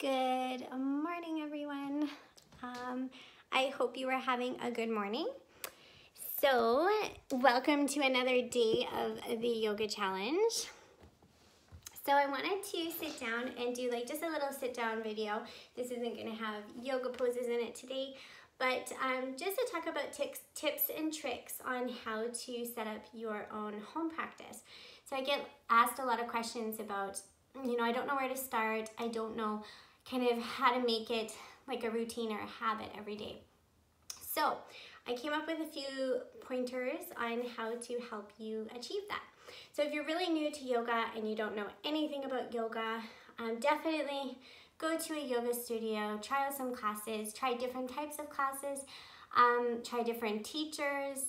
Good morning, everyone. I hope you are having a good morning. So, welcome to another day of the yoga challenge. So I wanted to sit down and do just a little sit down video. This isn't going to have yoga poses in it today, but just to talk about tips and tricks on how to set up your own home practice. So I get asked a lot of questions about, I don't know where to start. I don't know kind of how to make it like a routine or a habit every day. So I came up with a few pointers on how to help you achieve that. So if you're really new to yoga and you don't know anything about yoga, definitely go to a yoga studio, try out some classes, try different types of classes, try different teachers,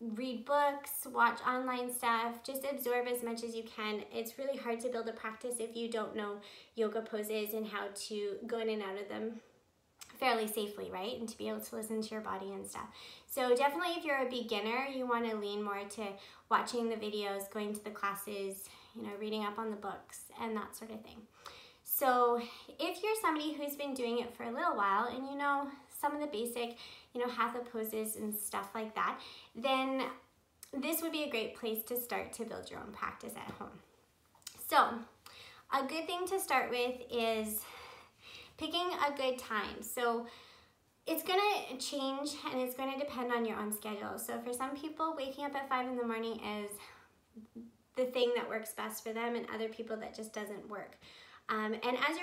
read books, watch online stuff, just absorb as much as you can. It's really hard to build a practice if you don't know yoga poses and how to go in and out of them fairly safely, right? And to be able to listen to your body and stuff. So definitely if you're a beginner, you want to lean more to watching the videos, going to the classes, reading up on the books and that sort of thing. So if you're somebody who's been doing it for a little while and you know some of the basic, hatha poses and stuff like that, then this would be a great place to start to build your own practice at home. So a good thing to start with is picking a good time. So it's gonna change and it's gonna depend on your own schedule. So for some people, waking up at 5 in the morning is the thing that works best for them, and other people that just doesn't work. And as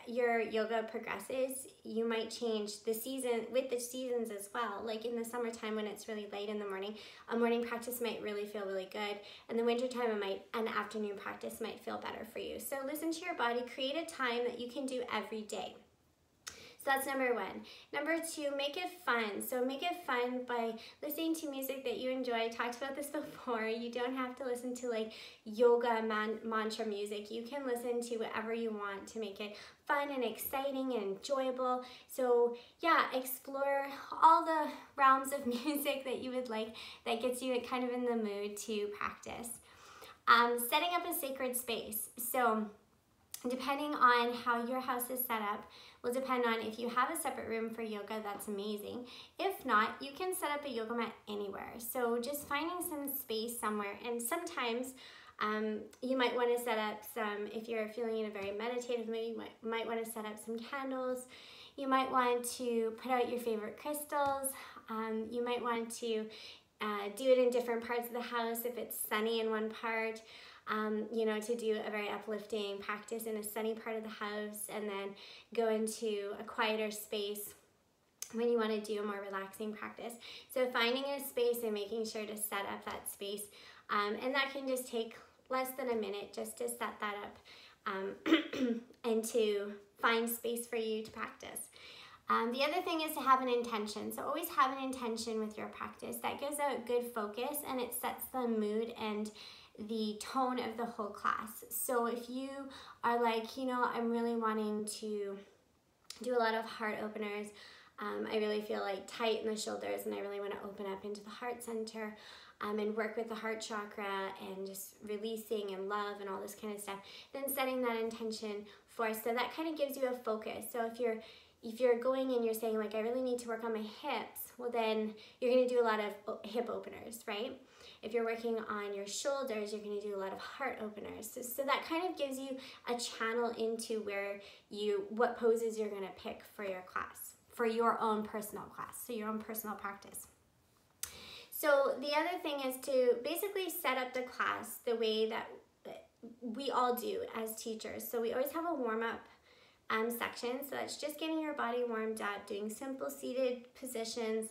your yoga progresses, you might change the season with the seasons as well. Like in the summertime when it's really late in the morning, a morning practice might really feel really good. And the wintertime, an afternoon practice might feel better for you. So listen to your body, create a time that you can do every day. So that's number one. Number two, make it fun. So make it fun by listening to music that you enjoy. I talked about this before. You don't have to listen to yoga mantra music. You can listen to whatever you want to make it fun and exciting and enjoyable. So yeah, explore all the realms of music that you would like that gets you kind of in the mood to practice. Setting up a sacred space. So depending on how your house is set up will depend on if you have a separate room for yoga, that's amazing. If not, you can set up a yoga mat anywhere. So just finding some space somewhere, and sometimes you might want to set up some, if you're feeling in a very meditative mood, you might want to set up some candles. You might want to put out your favorite crystals. You might want to do it in different parts of the house if it's sunny in one part. To do a very uplifting practice in a sunny part of the house, and then go into a quieter space when you want to do a more relaxing practice. So finding a space and making sure to set up that space, and that can just take less than a minute just to set that up and to find space for you to practice. The other thing is to have an intention. So always have an intention with your practice. That gives a good focus and it sets the mood and the tone of the whole class. So if you are like, I'm really wanting to do a lot of heart openers, I really feel tight in the shoulders and I really want to open up into the heart center and work with the heart chakra and just releasing and love and all this kind of stuff, then setting that intention first. So that kind of gives you a focus. So if you're going and you're saying I really need to work on my hips, well then you're going to do a lot of hip openers, right? If you're working on your shoulders, you're going to do a lot of heart openers. So that kind of gives you a channel into what poses you're going to pick for your class, for your own personal class, so your own personal practice. So the other thing is to basically set up the class the way that we all do as teachers. So we always have a warm-up section. So that's just getting your body warmed up, doing simple seated positions,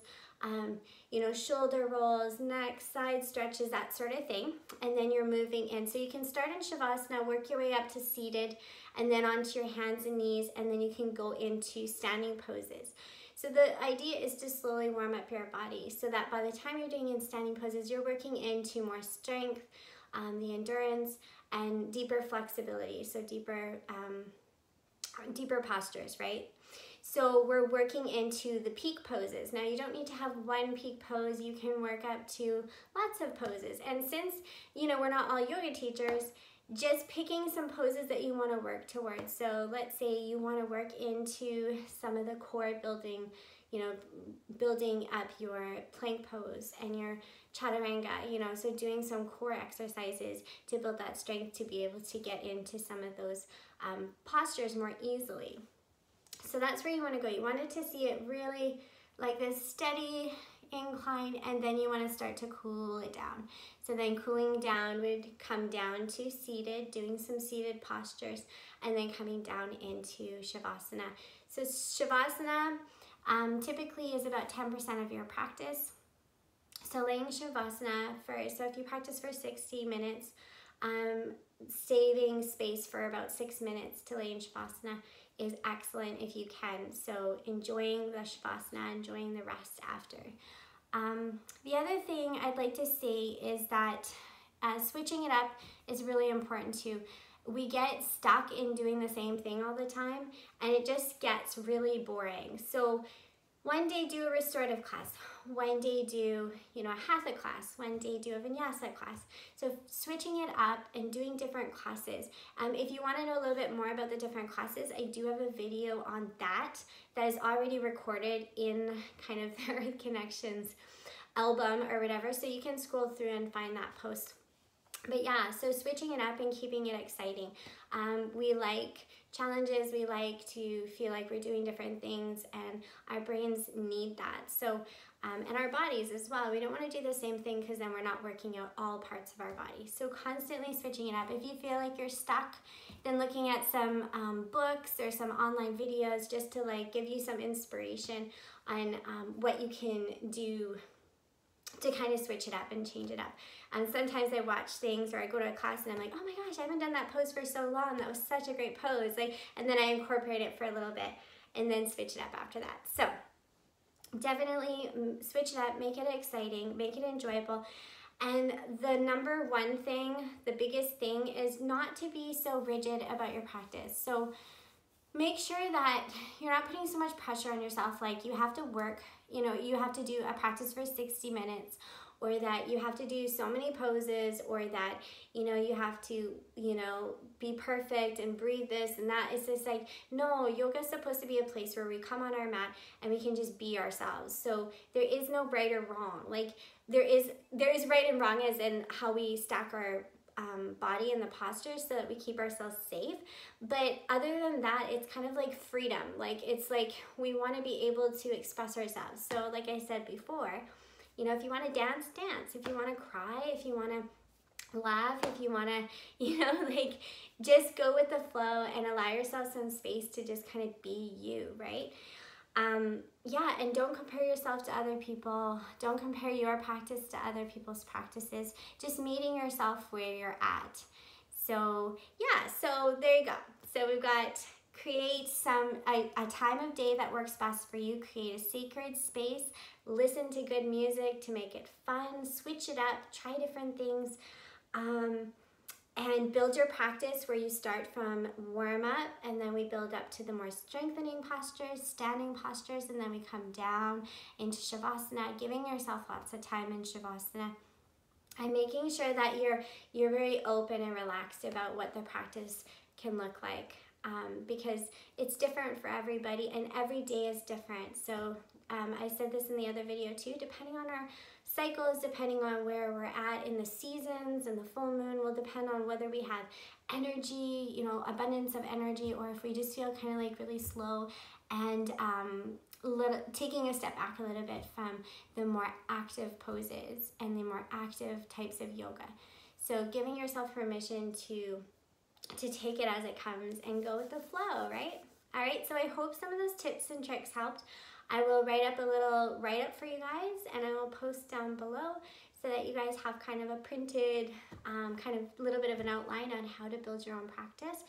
shoulder rolls, neck, side stretches, that sort of thing. And then you're moving in. So you can start in Shavasana, work your way up to seated, and then onto your hands and knees, and then you can go into standing poses. So the idea is to slowly warm up your body so that by the time you're doing in standing poses, you're working into more strength, the endurance, and deeper flexibility. So deeper postures, right? So we're working into the peak poses. Now you don't need to have one peak pose. You can work up to lots of poses. And since, we're not all yoga teachers, just picking some poses that you want to work towards. So let's say you want to work into some of the core building, you know, building up your plank pose and your chaturanga, you know, so doing some core exercises to build that strength to be able to get into some of those postures more easily. So that's where you want to go. You wanted to see it really like this steady incline, and then you want to start to cool it down. So then cooling down would come down to seated, doing some seated postures, and then coming down into Shavasana. So Shavasana typically is about 10% of your practice. So laying Shavasana first, so if you practice for 60 minutes, saving space for about 6 minutes to lay in Shavasana is excellent if you can. So enjoying the Shavasana, enjoying the rest after. The other thing I'd like to say is that switching it up is really important too. We get stuck in doing the same thing all the time, and it just gets really boring. So one day do a restorative class, one day do, you know, a hatha class, one day do a vinyasa class. So switching it up and doing different classes. If you want to know a little bit more about the different classes, I do have a video on that is already recorded in kind of the Earth Connections album or whatever, so you can scroll through and find that post. But yeah, so switching it up and keeping it exciting. We like challenges, we like to feel like we're doing different things, and our brains need that. So, and our bodies as well. We don't want to do the same thing because then we're not working out all parts of our body. So constantly switching it up. If you feel like you're stuck, then looking at some books or some online videos just to like give you some inspiration on what you can do to kind of switch it up and change it up. Sometimes I watch things or I go to a class and I'm like, oh my gosh, I haven't done that pose for so long. That was such a great pose. Like, and then I incorporate it for a little bit and then switch it up after that. So definitely switch it up, make it exciting, make it enjoyable. And the number one thing, the biggest thing is not to be so rigid about your practice. So make sure that you're not putting so much pressure on yourself, like you have to work, you know, you have to do a practice for 60 minutes, or that you have to do so many poses, or that, you know, you have to, you know, be perfect and breathe this and that. It's just like, no, yoga is supposed to be a place where we come on our mat and we can just be ourselves. So there is no right or wrong. Like there is right and wrong as in how we stack our body and the postures so that we keep ourselves safe. But other than that, it's kind of like freedom. Like it's like we want to be able to express ourselves. So like I said before, you know, if you want to dance, dance. If you want to cry, if you want to laugh, if you want to, you know, like just go with the flow and allow yourself some space to just kind of be you, right? Yeah, and don't compare yourself to other people. Don't compare your practice to other people's practices. Just meeting yourself where you're at. So yeah, so there you go. So we've got create a time of day that works best for you. Create a sacred space. Listen to good music to make it fun. Switch it up. Try different things. And build your practice where you start from warm up, and then we build up to the more strengthening postures, standing postures, and then we come down into Shavasana, giving yourself lots of time in Shavasana, and making sure that you're very open and relaxed about what the practice can look like, because it's different for everybody and every day is different. So I said this in the other video too, depending on our cycles, depending on where we're at in the seasons, and the full moon will depend on whether we have energy, you know, abundance of energy, or if we just feel kind of like really slow and taking a step back a little bit from the more active poses and the more active types of yoga. So giving yourself permission to take it as it comes and go with the flow, right? All right, so I hope some of those tips and tricks helped. I will write up a little write-up for you guys, and I will post down below so that you guys have kind of a printed, kind of little bit of an outline on how to build your own practice.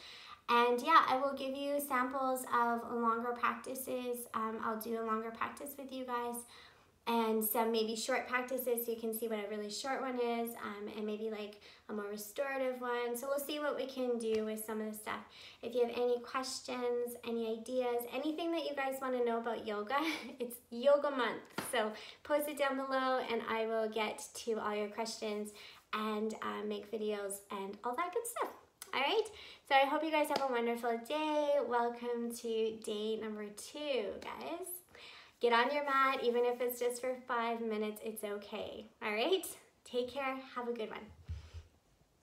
And yeah, I will give you samples of longer practices. I'll do a longer practice with you guys, and some maybe short practices so you can see what a really short one is, and maybe like a more restorative one. So we'll see what we can do with some of the stuff. If you have any questions, any ideas, anything that you guys want to know about yoga, it's yoga month. So post it down below and I will get to all your questions and make videos and all that good stuff. All right, so I hope you guys have a wonderful day. Welcome to day number 2, guys. Get on your mat, even if it's just for 5 minutes, it's okay. All right, take care, have a good one.